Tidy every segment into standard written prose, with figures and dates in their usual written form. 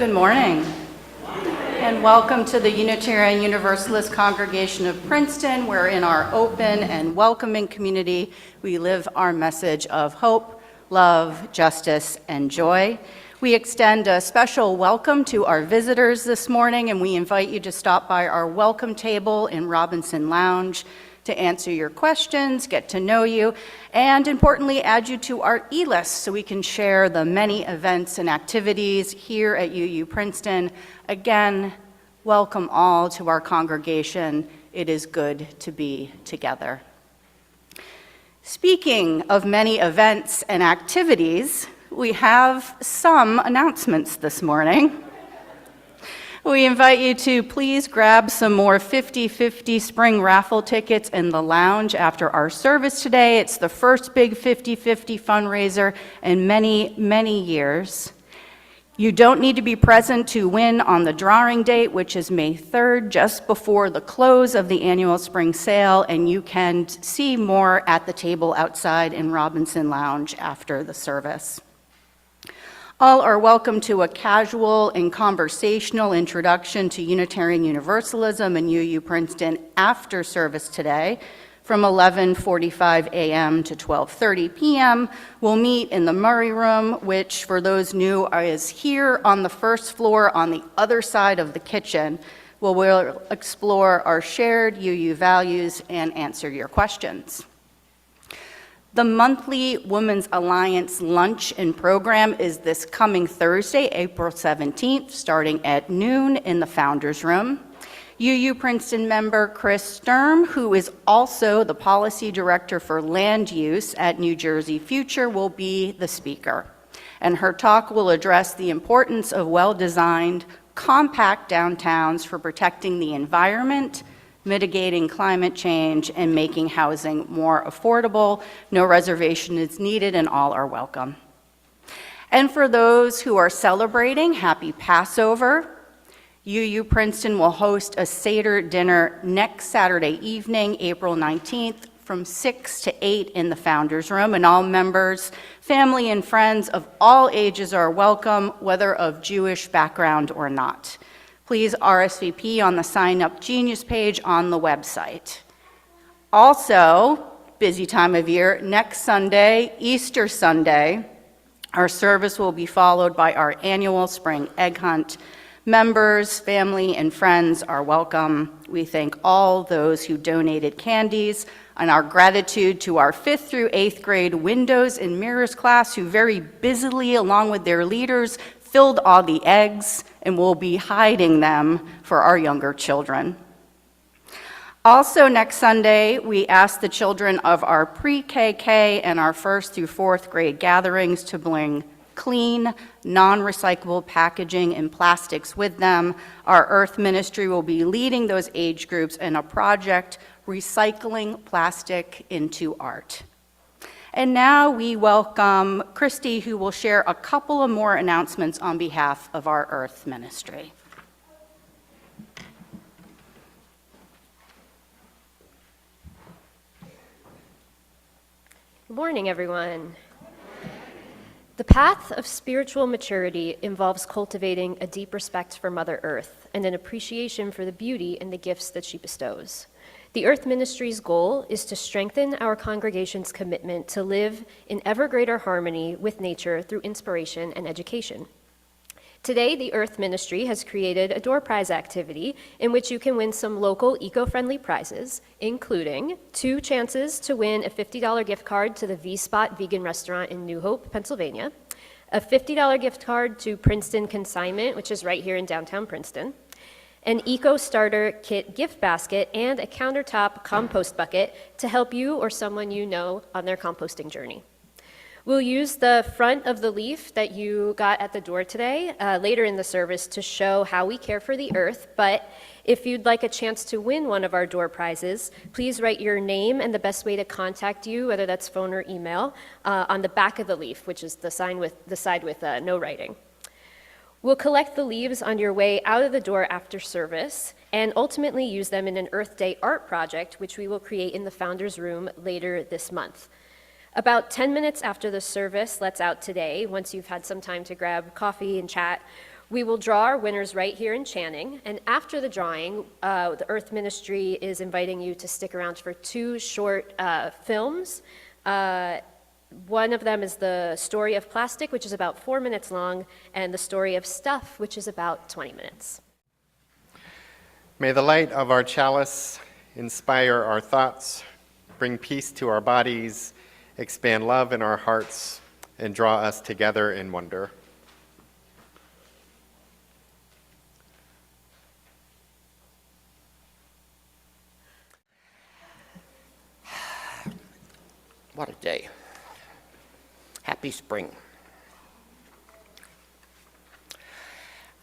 Good morning, and welcome to the Unitarian Universalist Congregation of Princeton, where in our open and welcoming community, we live our message of hope, love, justice, and joy. We extend a special welcome to our visitors this morning, and we invite you to stop by our welcome table in Robinson Lounge to answer your questions, get to know you, and importantly, add you to our e-list so we can share the many events and activities here at UU Princeton. Again, welcome all to our congregation. It is good to be together. Speaking of many events and activities, we have some announcements this morning. We invite you to please grab some more 50/50 spring raffle tickets in the lounge after our service today. It's the first big 50/50 fundraiser in many, many years. You don't need to be present to win on the drawing date, which is May 3rd, just before the close of the annual spring sale, and you can see more at the table outside in Robinson Lounge after the service. All are welcome to a casual and conversational introduction to Unitarian Universalism and UU Princeton after service today from 11:45 a.m. to 12:30 p.m. We'll meet in the Murray Room, which for those new is here on the first floor on the other side of the kitchen, where we'll explore our shared UU values and answer your questions. The monthly Women's Alliance lunch and program is this coming Thursday, April 17th, starting at noon in the Founders Room. UU Princeton member Chris Sturm, who is also the Policy Director for Land Use at New Jersey Future, will be the speaker. And her talk will address the importance of well-designed, compact downtowns for protecting the environment, mitigating climate change, and making housing more affordable. No reservation is needed, and all are welcome. And for those who are celebrating, happy Passover. UU Princeton will host a Seder dinner next Saturday evening, April 19th, from 6 to 8 in the Founders Room, and all members, family, and friends of all ages are welcome, whether of Jewish background or not. Please RSVP on the Sign Up Genius page on the website. Also, busy time of year, next Sunday, Easter Sunday, our service will be followed by our annual spring egg hunt. Members, family, and friends are welcome. We thank all those who donated candies, and our gratitude to our 5th through 8th grade Windows and Mirrors class, who very busily, along with their leaders, filled all the eggs and will be hiding them for our younger children. Also next Sunday, we ask the children of our pre-KK and our 1st through 4th grade gatherings to bring clean, non-recyclable packaging and plastics with them. Our Earth Ministry will be leading those age groups in a project, Recycling Plastic into Art. And now we welcome Christy, who will share a couple of more announcements on behalf of our Earth Ministry. Good morning, everyone. The path of spiritual maturity involves cultivating a deep respect for Mother Earth and an appreciation for the beauty and the gifts that she bestows. The Earth Ministry's goal is to strengthen our congregation's commitment to live in ever greater harmony with nature through inspiration and education. Today, the Earth Ministry has created a door prize activity in which you can win some local eco-friendly prizes, including 2 chances to win a $50 gift card to the V-Spot vegan restaurant in New Hope, Pennsylvania, a $50 gift card to Princeton Consignment, which is right here in downtown Princeton, an Eco Starter Kit gift basket, and a countertop compost bucket to help you or someone you know on their composting journey. We'll use the front of the leaf that you got at the door today later in the service to show how we care for the earth, but if you'd like a chance to win one of our door prizes, please write your name and the best way to contact you, whether that's phone or email, on the back of the leaf, which is the side with no writing. We'll collect the leaves on your way out of the door after service and ultimately use them in an Earth Day art project, which we will create in the Founders Room later this month. About 10 minutes after the service lets out today, once you've had some time to grab coffee and chat, We will draw our winners right here in Channing, and after the drawing, the Earth Ministry is inviting you to stick around for two short films. One of them is the story of plastic, which is about 4 minutes long, and the story of stuff, which is about 20 minutes. May the light of our chalice inspire our thoughts, bring peace to our bodies, expand love in our hearts, and draw us together in wonder. What a day. Happy spring.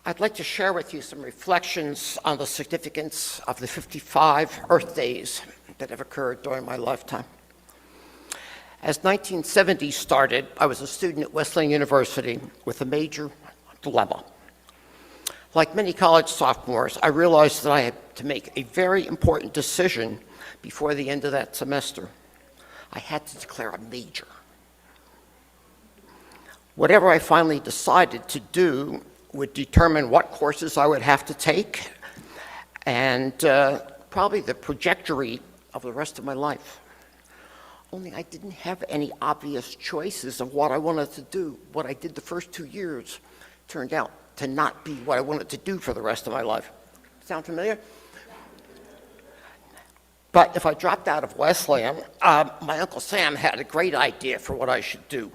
I'd like to share with you some reflections on the significance of the 55 Earth Days that have occurred during my lifetime. As 1970 started, I was a student at Wesleyan University with a major dilemma. Like many college sophomores, I realized that I had to make a very important decision before the end of that semester. I had to declare a major. Whatever I finally decided to do would determine what courses I would have to take and probably the trajectory of the rest of my life. Only I didn't have any obvious choices of what I wanted to do. What I did the first 2 years turned out to not be what I wanted to do for the rest of my life. Sound familiar? But if I dropped out of Wesleyan, my Uncle Sam had a great idea for what I should do.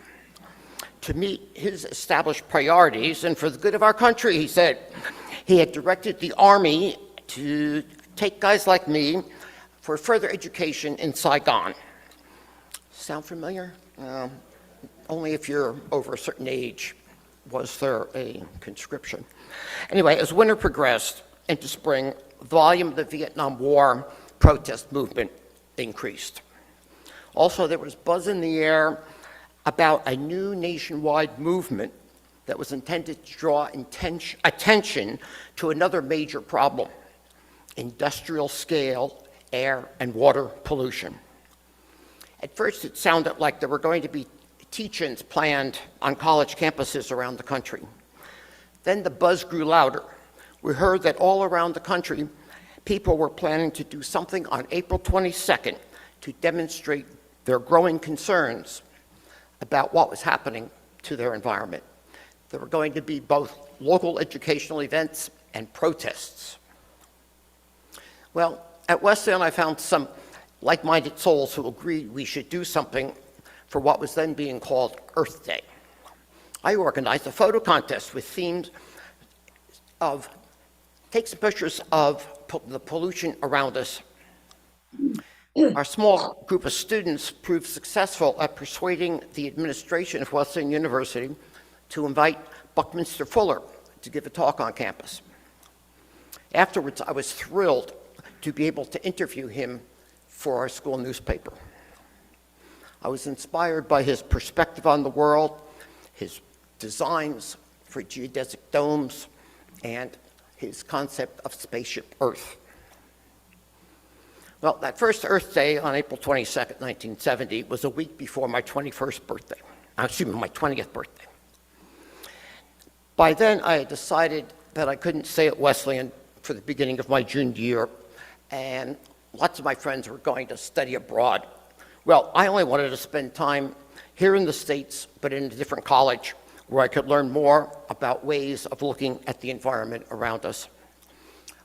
To meet his established priorities and for the good of our country, he said, he had directed the Army to take guys like me for further education in Saigon. Sound familiar? Only if you're over a certain age was there a conscription. Anyway, as winter progressed into spring, the volume of the Vietnam War protest movement increased. Also, there was buzz in the air about a new nationwide movement that was intended to draw attention to another major problem: industrial scale air and water pollution. At first, it sounded like there were going to be teach-ins planned on college campuses around the country. Then the buzz grew louder. We heard that all around the country, people were planning to do something on April 22nd to demonstrate their growing concerns about what was happening to their environment. There were going to be both local educational events and protests. Well, at Wesleyan, I found some like-minded souls who agreed we should do something for what was then being called Earth Day. I organized a photo contest with themes of take some pictures of the pollution around us. Our small group of students proved successful at persuading the administration of Wesleyan University to invite Buckminster Fuller to give a talk on campus. Afterwards, I was thrilled to be able to interview him for our school newspaper. I was inspired by his perspective on the world, his designs for geodesic domes, and his concept of spaceship Earth. Well, that first Earth Day on April 22nd, 1970 was a week before my 21st birthday. My 20th birthday. By then, I had decided that I couldn't stay at Wesleyan for the beginning of my junior year, and lots of my friends were going to study abroad. Well, I only wanted to spend time here in the States, but in a different college, where I could learn more about ways of looking at the environment around us.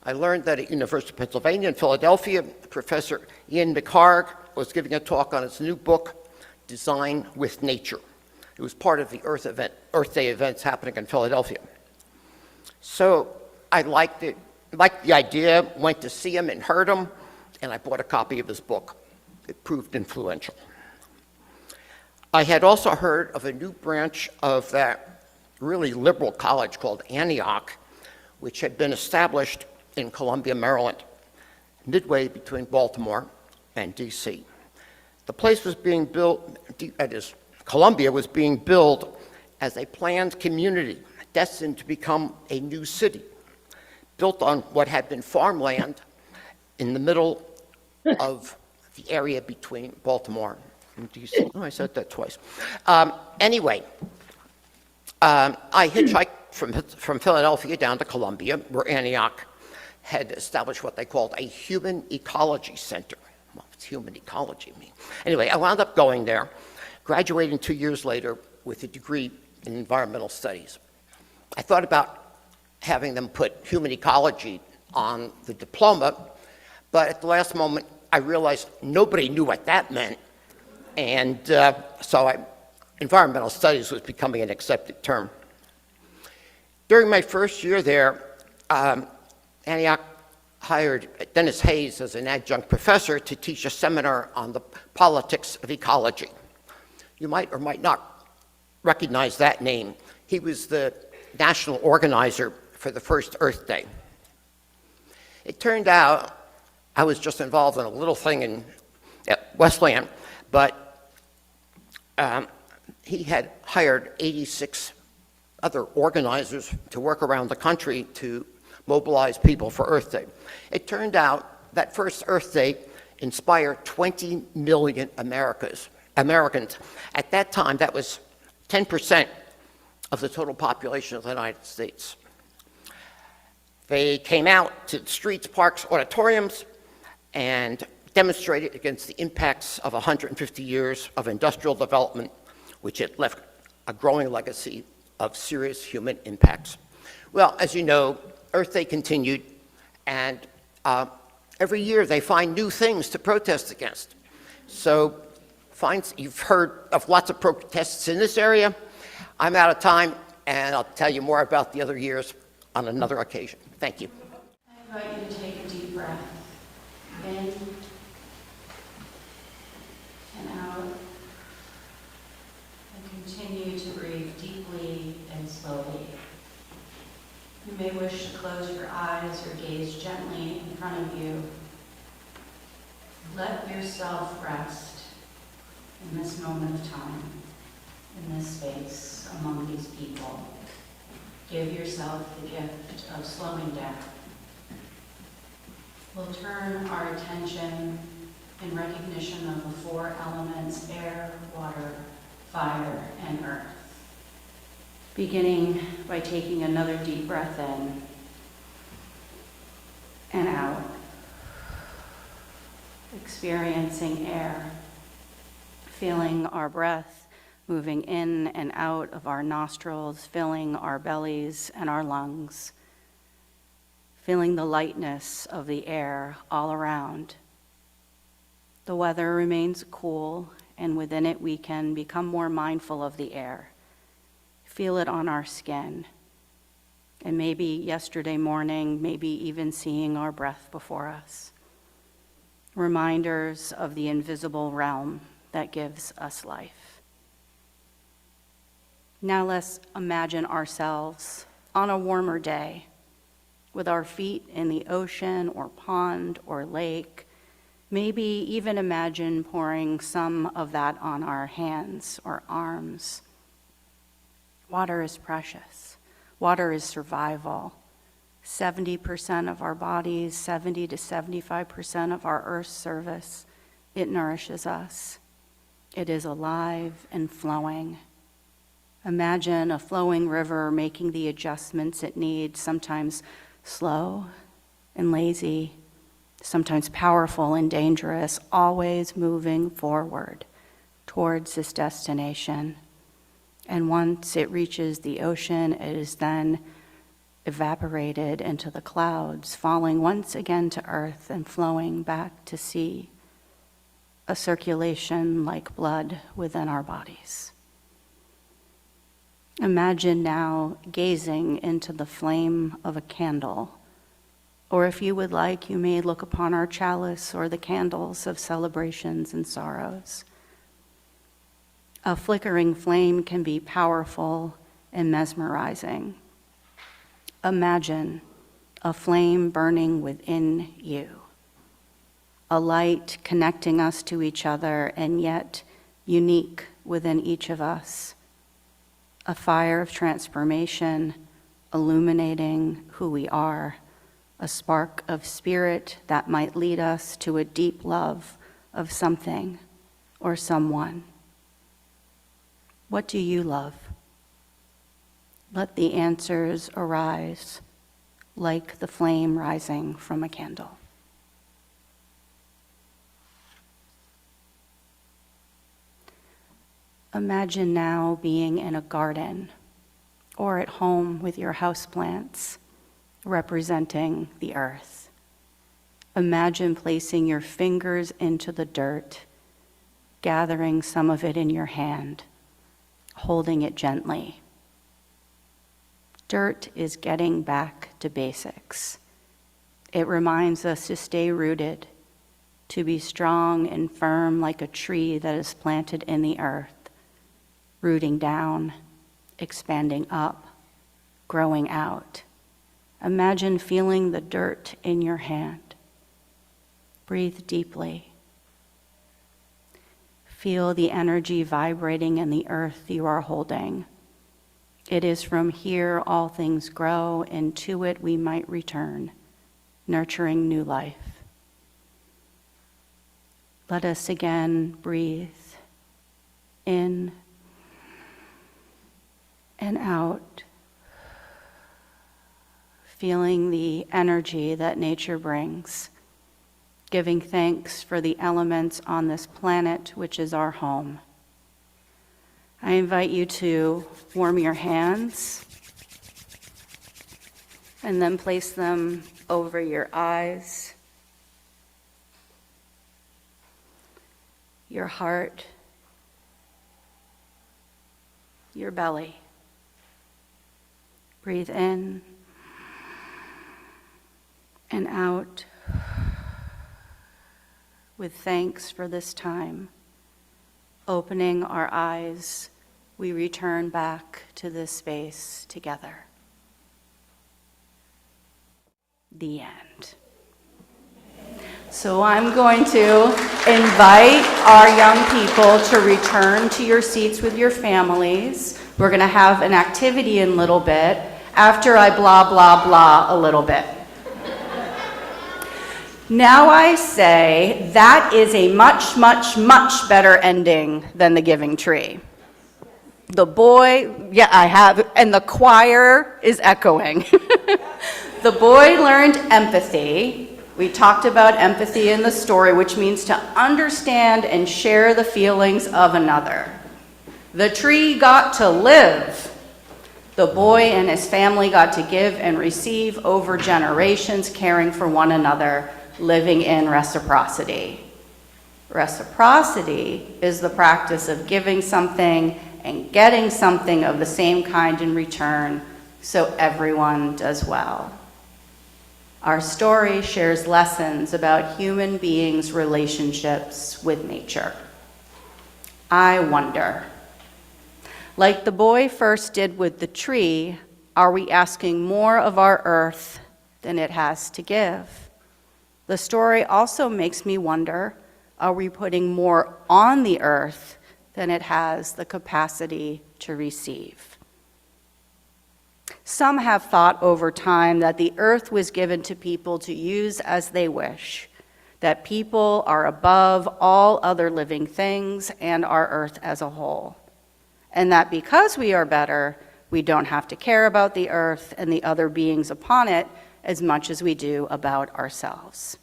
I learned that at University of Pennsylvania in Philadelphia, Professor Ian McHarg was giving a talk on his new book, Design with Nature. It was part of the Earth Day events happening in Philadelphia. So I liked it, liked the idea, went to see him and heard him, and I bought a copy of his book. It proved influential. I had also heard of a new branch of that really liberal college called Antioch, which had been established in Columbia, Maryland, midway between Baltimore and DC. The place was being built, Columbia was being built as a planned community destined to become a new city, built on what had been farmland in the middle of the area between Baltimore and DC. Oh, I said that twice. Anyway, I hitchhiked from Philadelphia down to Columbia, where Antioch had established what they called a human ecology center. Well, what's human ecology mean? Anyway, I wound up going there, graduating 2 years later with a degree in environmental studies. I thought about having them put human ecology on the diploma, but at the last moment, I realized nobody knew what that meant, and environmental studies was becoming an accepted term. During my first year there, Antioch hired Dennis Hayes as an adjunct professor to teach a seminar on the politics of ecology. You might or might not recognize that name. He was the national organizer for the first Earth Day. It turned out I was just involved in a little thing at Wesleyan, but he had hired 86 other organizers to work around the country to mobilize people for Earth Day. It turned out that first Earth Day inspired 20 million Americans. At that time, that was 10% of the total population of the United States. They came out to the streets, parks, auditoriums, and demonstrated against the impacts of 150 years of industrial development, which had left a growing legacy of serious human impacts. Well, as you know, Earth Day continued, and every year they find new things to protest against. So you've heard of lots of protests in this area. I'm out of time, and I'll tell you more about the other years on another occasion. Thank you. I invite you to take a deep breath in and out, and continue to breathe deeply and slowly. You may wish to close your eyes or gaze gently in front of you. Let yourself rest in this moment of time, in this space, among these people. Give yourself the gift of slowing down. We'll turn our attention in recognition of the four elements: air, water, fire, and earth. Beginning by taking another deep breath in and out. Experiencing air, feeling our breath moving in and out of our nostrils, filling our bellies and our lungs, feeling the lightness of the air all around. The weather remains cool, and within it we can become more mindful of the air, feel it on our skin, and maybe yesterday morning, maybe even seeing our breath before us. Reminders of the invisible realm that gives us life. Now let's imagine ourselves on a warmer day with our feet in the ocean or pond or lake. Maybe even imagine pouring some of that on our hands or arms. Water is precious. Water is survival. 70% of our bodies, 70 to 75% of our Earth's surface, it nourishes us. It is alive and flowing. Imagine a flowing river making the adjustments it needs, sometimes slow and lazy, sometimes powerful and dangerous, always moving forward towards its destination. And once it reaches the ocean, it is then evaporated into the clouds, falling once again to earth and flowing back to sea, a circulation like blood within our bodies. Imagine now gazing into the flame of a candle, or if you would like, you may look upon our chalice or the candles of celebrations and sorrows. A flickering flame can be powerful and mesmerizing. Imagine a flame burning within you, a light connecting us to each other and yet unique within each of us. A fire of transformation illuminating who we are, a spark of spirit that might lead us to a deep love of something or someone. What do you love? Let the answers arise like the flame rising from a candle. Imagine now being in a garden or at home with your houseplants representing the earth. Imagine placing your fingers into the dirt, gathering some of it in your hand, holding it gently. Dirt is getting back to basics. It reminds us to stay rooted, to be strong and firm like a tree that is planted in the earth, rooting down, expanding up, growing out. Imagine feeling the dirt in your hand. Breathe deeply. Feel the energy vibrating in the earth you are holding. It is from here all things grow, and to it we might return, nurturing new life. Let us again breathe in and out, feeling the energy that nature brings, giving thanks for the elements on this planet, which is our home. I invite you to warm your hands and then place them over your eyes, your heart, your belly. Breathe in and out with thanks for this time. Opening our eyes, we return back to this space together. The end. So I'm going to invite our young people to return to your seats with your families. We're going to have an activity in a little bit after I blah, blah, blah a little bit. Now I say that is a much, much, much better ending than the giving tree. The boy, yeah, I have, and the choir is echoing. The boy learned empathy. We talked about empathy in the story, which means to understand and share the feelings of another. The tree got to live. The boy and his family got to give and receive over generations, caring for one another, living in reciprocity. Reciprocity is the practice of giving something and getting something of the same kind in return, so everyone does well. Our story shares lessons about human beings' relationships with nature. I wonder, like the boy first did with the tree, are we asking more of our earth than it has to give? The story also makes me wonder, are we putting more on the earth than it has the capacity to receive? Some have thought over time that the earth was given to people to use as they wish, that people are above all other living things and our earth as a whole, and that because we are better, we don't have to care about the earth and the other beings upon it as much as we do about ourselves.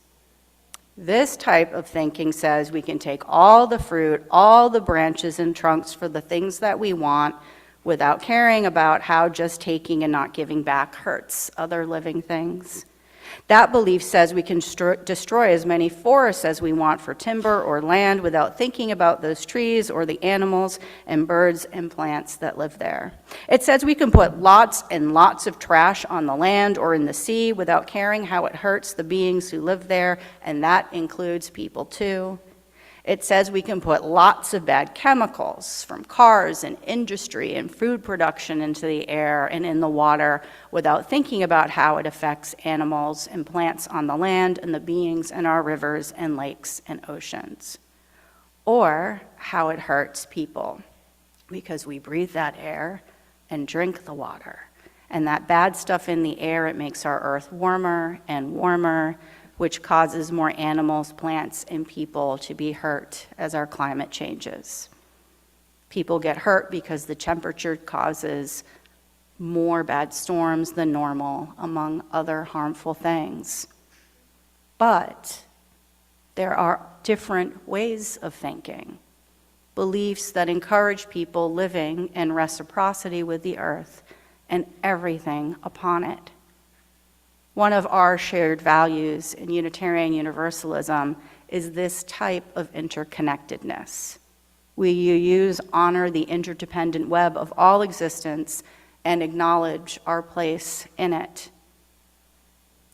This type of thinking says we can take all the fruit, all the branches and trunks for the things that we want without caring about how just taking and not giving back hurts other living things. That belief says we can destroy as many forests as we want for timber or land without thinking about those trees or the animals and birds and plants that live there. It says we can put lots and lots of trash on the land or in the sea without caring how it hurts the beings who live there, and that includes people too. It says we can put lots of bad chemicals from cars and industry and food production into the air and in the water without thinking about how it affects animals and plants on the land and the beings in our rivers and lakes and oceans. Or how it hurts people because we breathe that air and drink the water. And that bad stuff in the air, it makes our earth warmer and warmer, which causes more animals, plants, and people to be hurt as our climate changes. People get hurt because the temperature causes more bad storms than normal, among other harmful things. But there are different ways of thinking, beliefs that encourage people living in reciprocity with the earth and everything upon it. One of our shared values in Unitarian Universalism is this type of interconnectedness. We honor the interdependent web of all existence and acknowledge our place in it.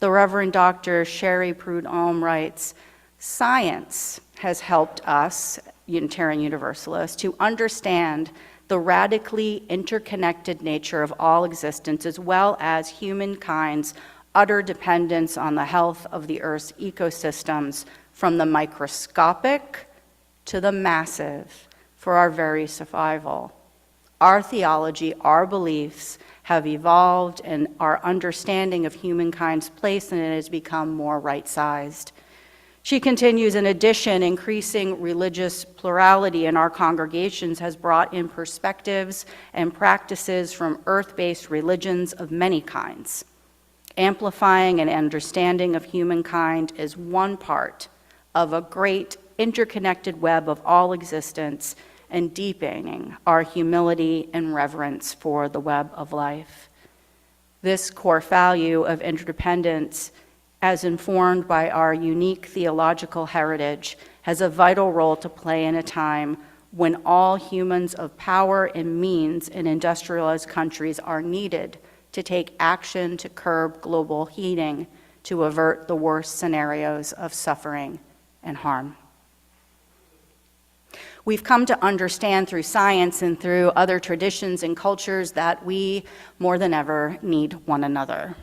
The Reverend Dr. Sherry Prudhomme writes, "Science has helped us, Unitarian Universalists, to understand the radically interconnected nature of all existence, as well as humankind's utter dependence on the health of the Earth's ecosystems, from the microscopic to the massive, for our very survival. Our theology, our beliefs have evolved, and our understanding of humankind's place in it has become more right-sized." She continues, "In addition, increasing religious plurality in our congregations has brought in perspectives and practices from earth-based religions of many kinds. Amplifying an understanding of humankind is one part of a great interconnected web of all existence, and deepening our humility and reverence for the web of life. This core value of interdependence, as informed by our unique theological heritage, has a vital role to play in a time when all humans of power and means in industrialized countries are needed to take action to curb global heating, to avert the worst scenarios of suffering and harm. We've come to understand through science and through other traditions and cultures that we, more than ever, need one another.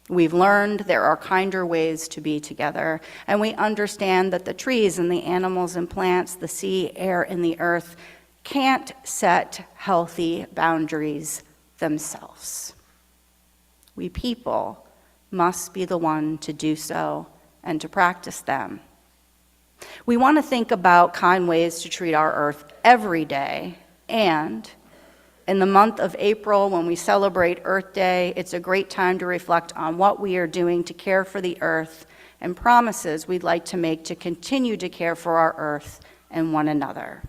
We've learned there are kinder ways to be together, and we understand that the trees and the animals and plants, the sea, air, and the earth can't set healthy boundaries themselves. We people must be the one to do so and to practice them. We want to think about kind ways to treat our earth every day, and in the month of April, when we celebrate Earth Day, it's a great time to reflect on what we are doing to care for the earth and promises we'd like to make to continue to care for our earth and one another.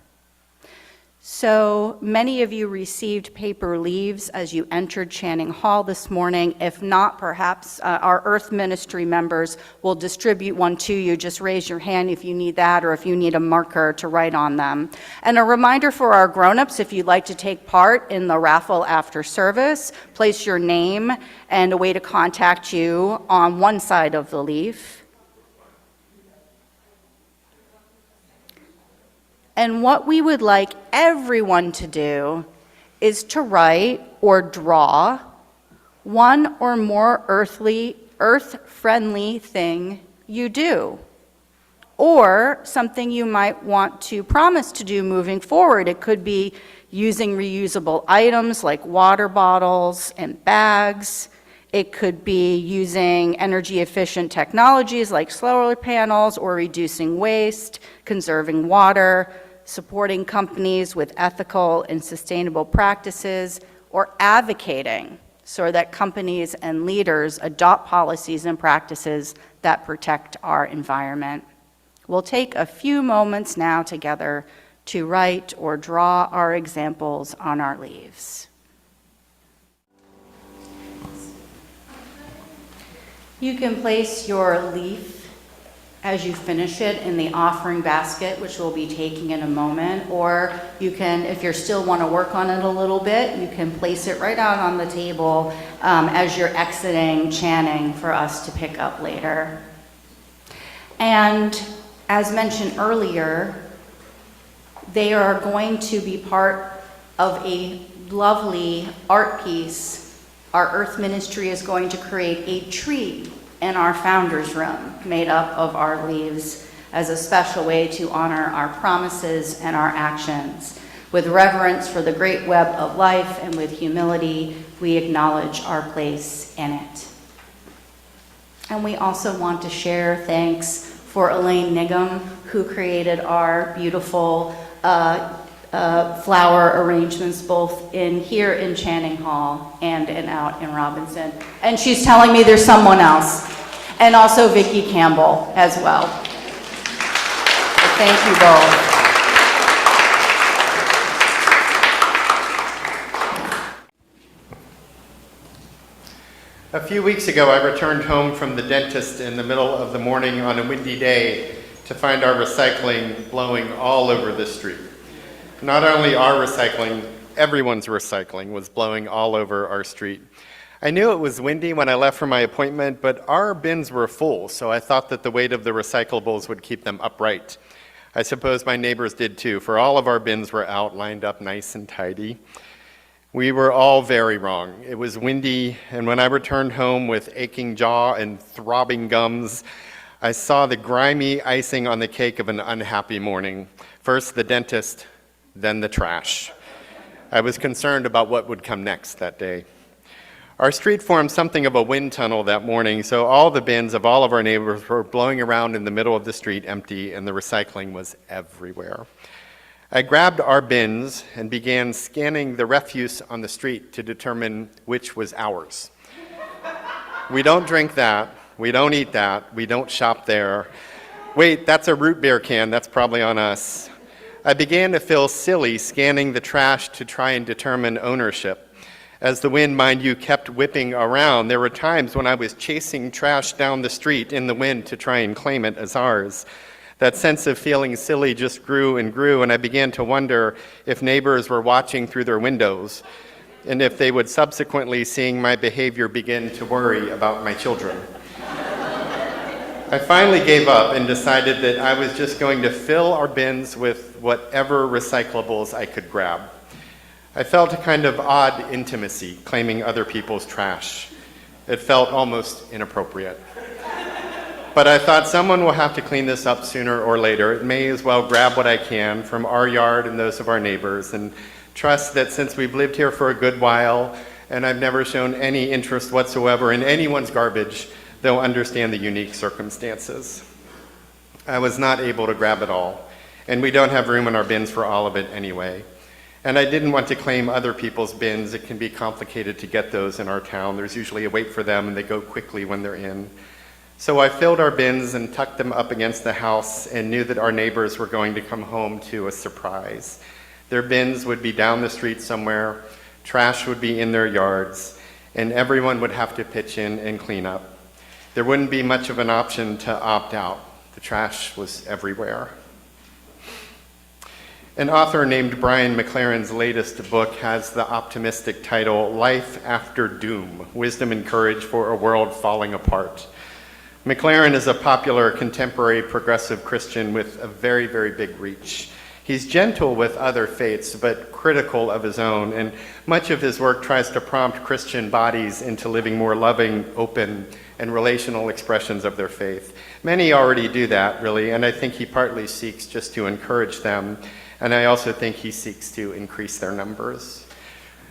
So many of you received paper leaves as you entered Channing Hall this morning. If not, perhaps our Earth Ministry members will distribute one to you. Just raise your hand if you need that, or if you need a marker to write on them. And a reminder for our grown-ups, if you'd like to take part in the raffle after service, place your name and a way to contact you on one side of the leaf. And what we would like everyone to do is to write or draw one or more earth-friendly thing you do, or something you might want to promise to do moving forward. It could be using reusable items like water bottles and bags. It could be using energy-efficient technologies like solar panels, or reducing waste, conserving water, supporting companies with ethical and sustainable practices, or advocating so that companies and leaders adopt policies and practices that protect our environment. We'll take a few moments now together to write or draw our examples on our leaves. You can place your leaf as you finish it in the offering basket, which we'll be taking in a moment, or you can, if you still want to work on it a little bit, you can place it right out on the table as you're exiting Channing for us to pick up later. And as mentioned earlier, they are going to be part of a lovely art piece. Our Earth Ministry is going to create a tree in our founder's room made up of our leaves as a special way to honor our promises and our actions. With reverence for the great web of life and with humility, we acknowledge our place in it. And we also want to share thanks for Elaine Nigham, who created our beautiful flower arrangements both here in Channing Hall and out in Robinson. And she's telling me there's someone else. And also Vicki Campbell as well. So thank you both. A few weeks ago, I returned home from the dentist in the middle of the morning on a windy day to find our recycling blowing all over the street. Not only our recycling, everyone's recycling was blowing all over our street. I knew it was windy when I left for my appointment, but our bins were full, so I thought that the weight of the recyclables would keep them upright. I suppose my neighbors did too, for all of our bins were out, lined up nice and tidy. We were all very wrong. It was windy, and when I returned home with aching jaw and throbbing gums, I saw the grimy icing on the cake of an unhappy morning. First the dentist, then the trash. I was concerned about what would come next that day. Our street formed something of a wind tunnel that morning, so all the bins of all of our neighbors were blowing around in the middle of the street empty, and the recycling was everywhere. I grabbed our bins and began scanning the refuse on the street to determine which was ours. We don't drink that, we don't eat that, we don't shop there. Wait, that's a root beer can, that's probably on us. I began to feel silly scanning the trash to try and determine ownership. As the wind, mind you, kept whipping around, there were times when I was chasing trash down the street in the wind to try and claim it as ours. That sense of feeling silly just grew, and I began to wonder if neighbors were watching through their windows, and if they would subsequently, seeing my behavior, begin to worry about my children. I finally gave up and decided that I was just going to fill our bins with whatever recyclables I could grab. I felt a kind of odd intimacy claiming other people's trash. It felt almost inappropriate. But I thought someone will have to clean this up sooner or later. It may as well grab what I can from our yard and those of our neighbors, and trust that since we've lived here for a good while and I've never shown any interest whatsoever in anyone's garbage, they'll understand the unique circumstances. I was not able to grab it all, and we don't have room in our bins for all of it anyway. And I didn't want to claim other people's bins. It can be complicated to get those in our town. There's usually a wait for them, and they go quickly when they're in. So I filled our bins and tucked them up against the house and knew that our neighbors were going to come home to a surprise. Their bins would be down the street somewhere, trash would be in their yards, and everyone would have to pitch in and clean up. There wouldn't be much of an option to opt out. The trash was everywhere. An author named Brian McLaren's latest book has the optimistic title, Life After Doom, Wisdom and Courage for a World Falling Apart. McLaren is a popular contemporary progressive Christian with a very, very big reach. He's gentle with other faiths, but critical of his own, and much of his work tries to prompt Christian bodies into living more loving, open, and relational expressions of their faith. Many already do that, really, and I think he partly seeks just to encourage them, and I also think he seeks to increase their numbers.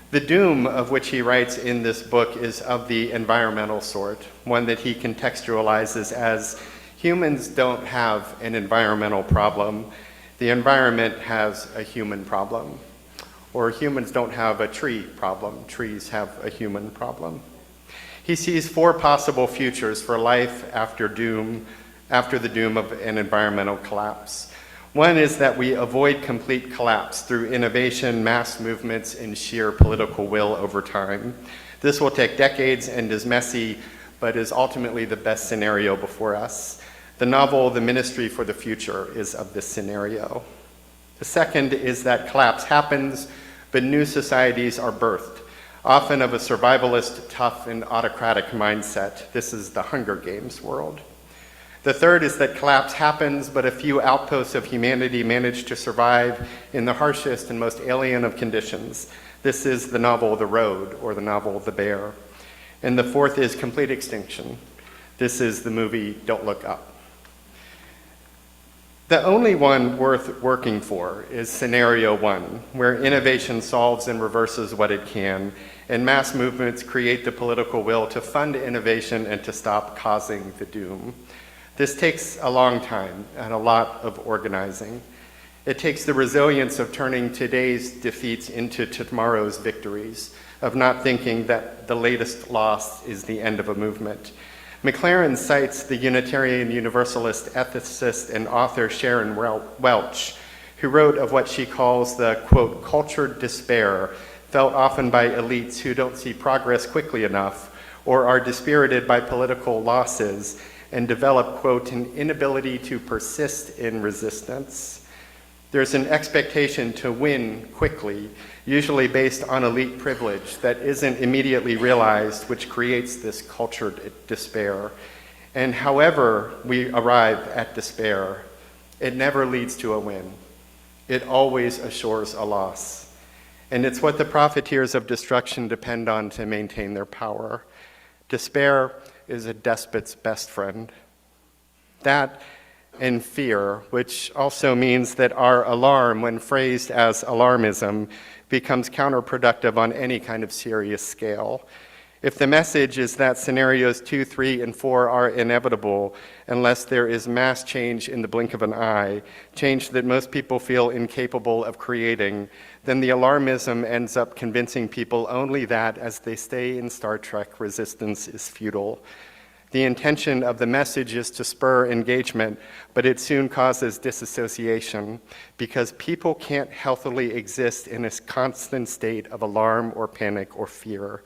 The doom of which he writes in this book is of the environmental sort, one that he contextualizes as humans don't have an environmental problem, the environment has a human problem. Or humans don't have a tree problem, trees have a human problem. He sees four possible futures for life after the doom of an environmental collapse. One is that we avoid complete collapse through innovation, mass movements, and sheer political will over time. This will take decades and is messy, but is ultimately the best scenario before us. The novel, The Ministry for the Future, is of this scenario. The second is that collapse happens, but new societies are birthed, often of a survivalist, tough, and autocratic mindset. This is the Hunger Games world. The third is that collapse happens, but a few outposts of humanity manage to survive in the harshest and most alien of conditions. This is the novel The Road, or the novel The Bear. And the fourth is complete extinction. This is the movie Don't Look Up. The only one worth working for is scenario one, where innovation solves and reverses what it can, and mass movements create the political will to fund innovation and to stop causing the doom. This takes a long time and a lot of organizing. It takes the resilience of turning today's defeats into tomorrow's victories, of not thinking that the latest loss is the end of a movement. McLaren cites the Unitarian Universalist ethicist and author Sharon Welch, who wrote of what she calls the, quote, cultured despair felt often by elites who don't see progress quickly enough or are dispirited by political losses and develop, quote, an inability to persist in resistance. There's an expectation to win quickly, usually based on elite privilege that isn't immediately realized, which creates this cultured despair. And however we arrive at despair, it never leads to a win. It always assures a loss. And it's what the profiteers of destruction depend on to maintain their power. Despair is a despot's best friend. That and fear, which also means that our alarm, when phrased as alarmism, becomes counterproductive on any kind of serious scale. If the message is that scenarios 2, 3, and 4 are inevitable unless there is mass change in the blink of an eye, change that most people feel incapable of creating, then the alarmism ends up convincing people only that, as they say in Star Trek, resistance is futile. The intention of the message is to spur engagement, but it soon causes disassociation because people can't healthily exist in a constant state of alarm or panic or fear.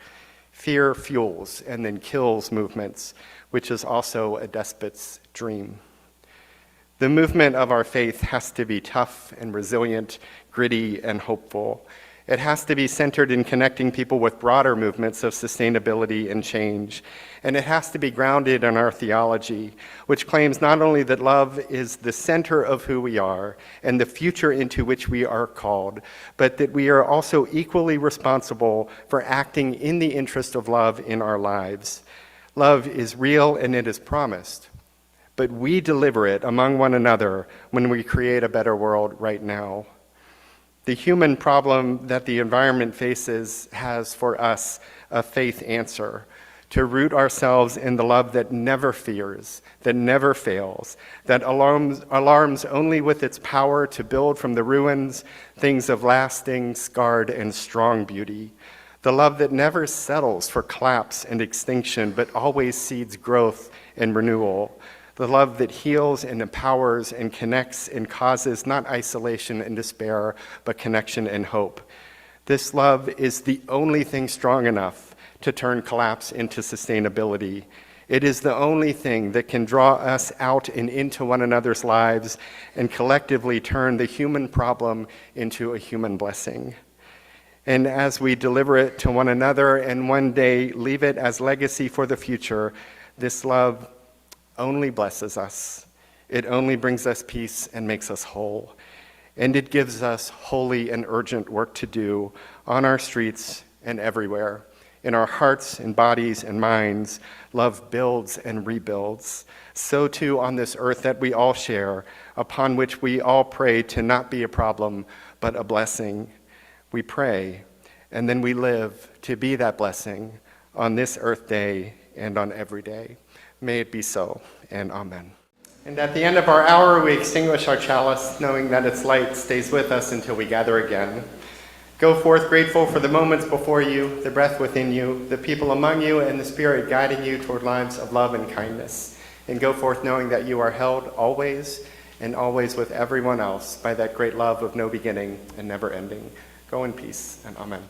Fear fuels and then kills movements, which is also a despot's dream. The movement of our faith has to be tough and resilient, gritty and hopeful. It has to be centered in connecting people with broader movements of sustainability and change. And it has to be grounded in our theology, which claims not only that love is the center of who we are and the future into which we are called, but that we are also equally responsible for acting in the interest of love in our lives. Love is real and it is promised, but we deliver it among one another when we create a better world right now. The human problem that the environment faces has for us a faith answer: to root ourselves in the love that never fears, that never fails, that alarms only with its power to build from the ruins things of lasting, scarred, and strong beauty. The love that never settles for collapse and extinction, but always seeds growth and renewal. The love that heals and empowers and connects and causes not isolation and despair, but connection and hope. This love is the only thing strong enough to turn collapse into sustainability. It is the only thing that can draw us out and into one another's lives and collectively turn the human problem into a human blessing. And as we deliver it to one another and one day leave it as legacy for the future, this love only blesses us. It only brings us peace and makes us whole. And it gives us holy and urgent work to do on our streets and everywhere. In our hearts and bodies and minds, love builds and rebuilds. So too on this earth that we all share, upon which we all pray to not be a problem, but a blessing. We pray, and then we live to be that blessing on this earth day and on every day. May it be so, and amen. And at the end of our hour, we extinguish our chalice, knowing that its light stays with us until we gather again. Go forth grateful for the moments before you, the breath within you, the people among you, and the Spirit guiding you toward lives of love and kindness. And go forth knowing that you are held always and always with everyone else by that great love of no beginning and never ending. Go in peace, and amen.